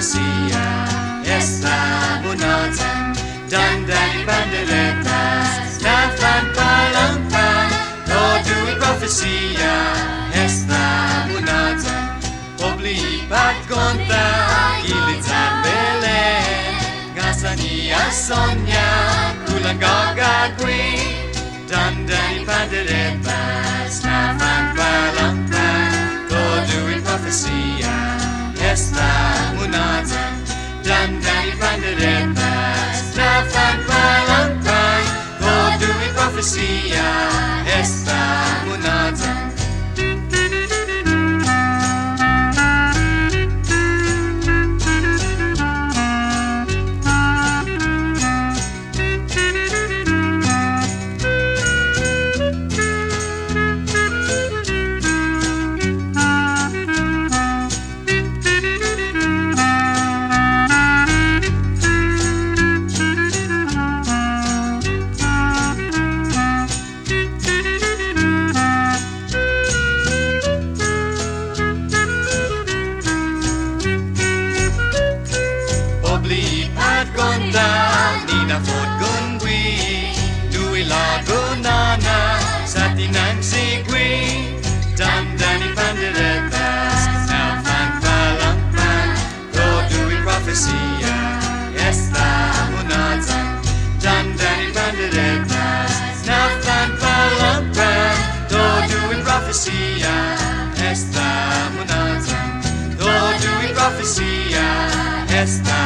profecía esta monatan. Dandan y panderetas, nafan palangpan. Todo y profecía esta monatan. Oblipat konta, ilitan Belen. Ngasania sonya, kulang gagagwi. Dandan y panderetas, nafan palangpan. Todo y profecía esta monatan. Dandan y panderetas, nafan palangpan. Todo y profecía esta monatan. Dandan y panderetas, nafan palangpan. Todo y profecía esta monatan. Dandan y panderetas, nafan palangpan. Todo y profecía esta monatan. Todo y profecía esta